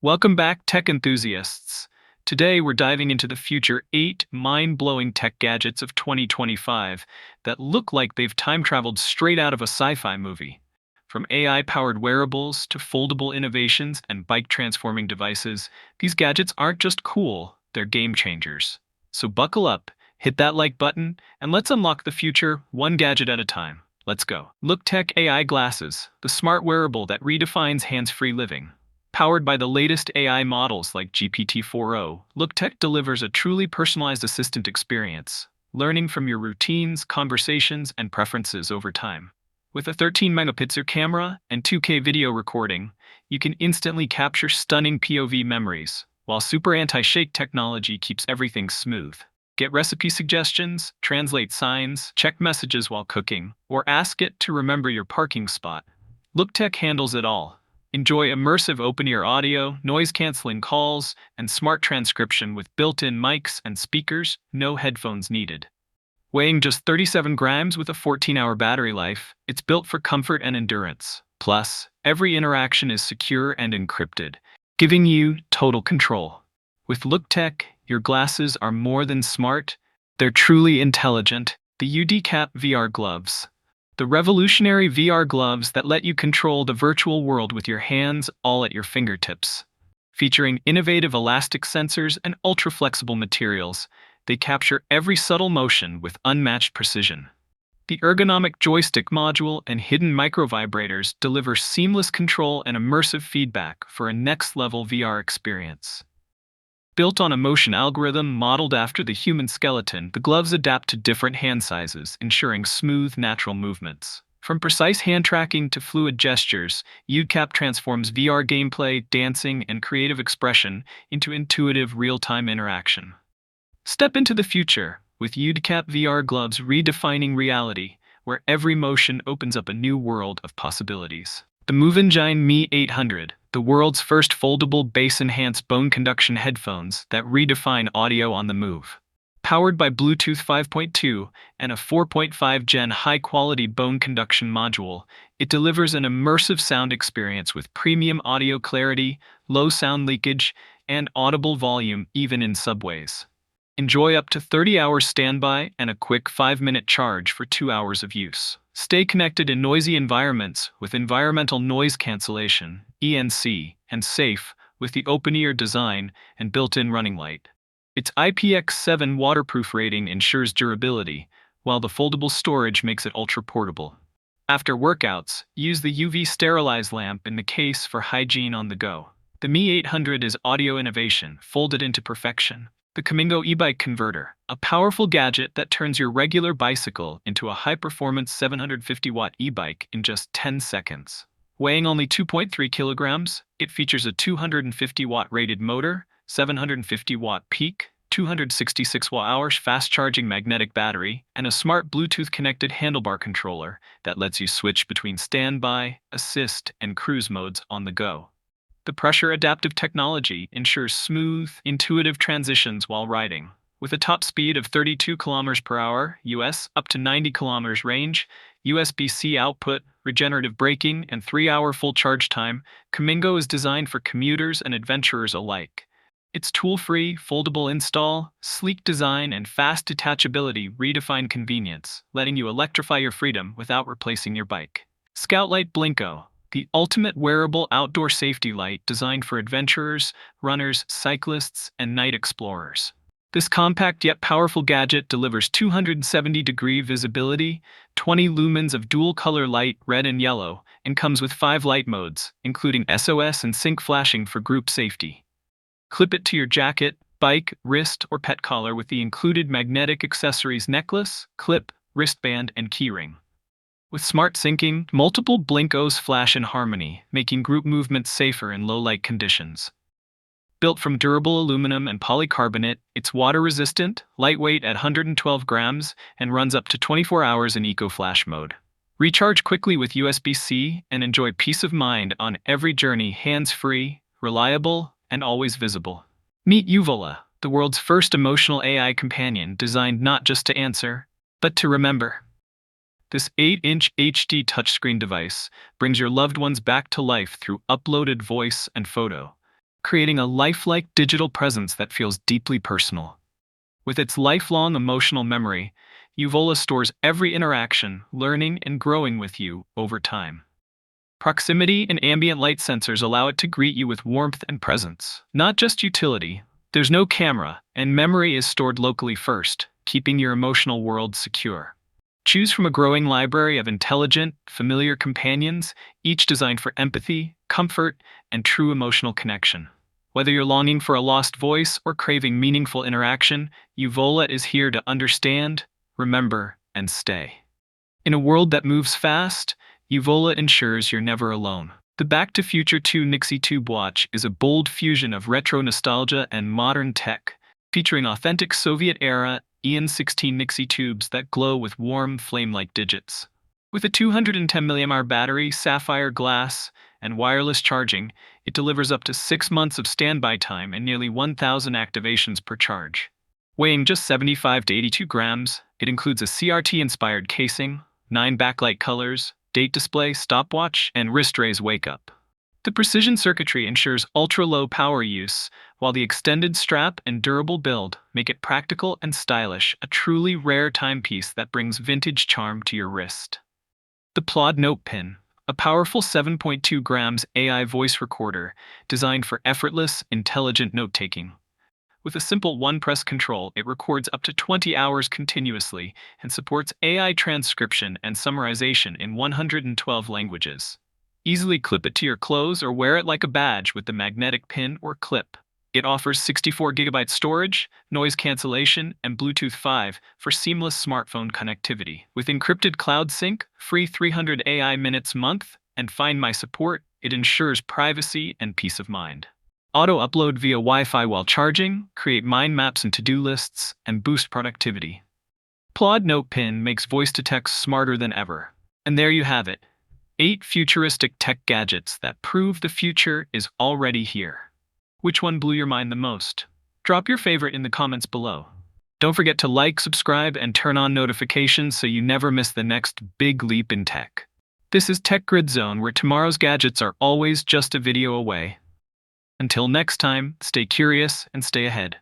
Welcome back, tech enthusiasts. Today, we're diving into the future 8 mind-blowing tech gadgets of 2025 that look like they've time-traveled straight out of a sci-fi movie. From AI-powered wearables to foldable innovations and bike-transforming devices, these gadgets aren't just cool, they're game changers. So buckle up, hit that like button, and let's unlock the future one gadget at a time. Let's go. Looktech AI Glasses, the smart wearable that redefines hands-free living. Powered by the latest AI models like GPT-4o, Looktech delivers a truly personalized assistant experience, learning from your routines, conversations, and preferences over time. With a 13-megapixel camera and 2K video recording, you can instantly capture stunning POV memories, while super anti-shake technology keeps everything smooth. Get recipe suggestions, translate signs, check messages while cooking, or ask it to remember your parking spot. Looktech handles it all. Enjoy immersive open-ear audio, noise-canceling calls, and smart transcription with built-in mics and speakers, no headphones needed. Weighing just 37 grams with a 14-hour battery life, it's built for comfort and endurance. Plus, every interaction is secure and encrypted, giving you total control. With Looktech, your glasses are more than smart, they're truly intelligent. The UDCAP VR Gloves. The revolutionary VR gloves that let you control the virtual world with your hands all at your fingertips. Featuring innovative elastic sensors and ultra-flexible materials, they capture every subtle motion with unmatched precision. The ergonomic joystick module and hidden microvibrators deliver seamless control and immersive feedback for a next-level VR experience. Built on a motion algorithm modeled after the human skeleton, the gloves adapt to different hand sizes, ensuring smooth, natural movements. From precise hand tracking to fluid gestures, UDCAP transforms VR gameplay, dancing, and creative expression into intuitive, real-time interaction. Step into the future with UDCAP VR gloves redefining reality, where every motion opens up a new world of possibilities. The Movengine Me-800, the world's first foldable bass-enhanced bone conduction headphones that redefine audio on the move. Powered by Bluetooth 5.2 and a 4.5 Gen high-quality bone conduction module, it delivers an immersive sound experience with premium audio clarity, low sound leakage, and audible volume even in subways. Enjoy up to 30 hours standby and a quick 5-minute charge for 2 hours of use. Stay connected in noisy environments with environmental noise cancellation, ENC, and safe with the open-ear design and built-in running light. Its IPX7 waterproof rating ensures durability, while the foldable storage makes it ultra-portable. After workouts, use the UV sterilize lamp in the case for hygiene on the go. The Me-800 is audio innovation folded into perfection. The Kamingo eBike converter, a powerful gadget that turns your regular bicycle into a high-performance 750-watt e-bike in just 10 seconds. Weighing only 2.3 kilograms, it features a 250-watt rated motor, 750-watt peak, 266 watt-hours fast-charging magnetic battery, and a smart Bluetooth-connected handlebar controller that lets you switch between standby, assist, and cruise modes on the go. The pressure adaptive technology ensures smooth, intuitive transitions while riding. With a top speed of 32 km per hour, US, up to 90 km range, USB-C output, regenerative braking, and 3-hour full charge time, Kamingo is designed for commuters and adventurers alike. Its tool-free, foldable install, sleek design, and fast detachability redefine convenience, letting you electrify your freedom without replacing your bike. Scoutlite BlinkO, the ultimate wearable outdoor safety light designed for adventurers, runners, cyclists, and night explorers. This compact yet powerful gadget delivers 270-degree visibility, 20 lumens of dual-color light, red and yellow, and comes with 5 light modes, including SOS and sync flashing for group safety. Clip it to your jacket, bike, wrist, or pet collar with the included magnetic accessories necklace, clip, wristband, and keyring. With smart syncing, multiple BlinkOs flash in harmony, making group movements safer in low-light conditions. Built from durable aluminum and polycarbonate, it's water-resistant, lightweight at 112 grams, and runs up to 24 hours in eco-flash mode. Recharge quickly with USB-C and enjoy peace of mind on every journey, hands-free, reliable, and always visible. Meet Euvola, the world's first emotional AI companion designed not just to answer, but to remember. This 8-inch HD touchscreen device brings your loved ones back to life through uploaded voice and photo. creating a lifelike digital presence that feels deeply personal. With its lifelong emotional memory, Euvola stores every interaction, learning and growing with you over time. Proximity and ambient light sensors allow it to greet you with warmth and presence. Not just utility, there's no camera, and memory is stored locally first, keeping your emotional world secure. Choose from a growing library of intelligent, familiar companions, each designed for empathy, comfort, and true emotional connection. Whether you're longing for a lost voice or craving meaningful interaction, Euvola is here to understand, remember, and stay. In a world that moves fast, Euvola ensures you're never alone. The Back to Future 2 Nixie Tube Watch is a bold fusion of retro nostalgia and modern tech, featuring authentic Soviet-era EN16 Nixie tubes that glow with warm, flame-like digits. With a 210 mAh battery, sapphire glass, and wireless charging, it delivers up to 6 months of standby time and nearly 1,000 activations per charge. Weighing just 75 to 82 grams, it includes a CRT-inspired casing, 9 backlight colors, date display, stopwatch, and wrist raise wake-up. The precision circuitry ensures ultra-low power use, while the extended strap and durable build make it practical and stylish, a truly rare timepiece that brings vintage charm to your wrist. The PLAUD NotePin, a powerful 7.2 grams AI voice recorder designed for effortless, intelligent note-taking. With a simple one-press control, it records up to 20 hours continuously and supports AI transcription and summarization in 112 languages. Easily clip it to your clothes or wear it like a badge with the magnetic pin or clip. It offers 64GB storage, noise cancellation, and Bluetooth 5 for seamless smartphone connectivity. With encrypted cloud sync, free 300 AI minutes month, and Find My support, it ensures privacy and peace of mind. Auto-upload via Wi-Fi while charging, create mind maps and to-do lists, and boost productivity. PLAUD NotePin makes voice-to-text smarter than ever. And there you have it. 8 futuristic tech gadgets that prove the future is already here. Which one blew your mind the most? Drop your favorite in the comments below. Don't forget to like, subscribe, and turn on notifications so you never miss the next big leap in tech. This is Tech Grid Zone, where tomorrow's gadgets are always just a video away. Until next time, stay curious and stay ahead.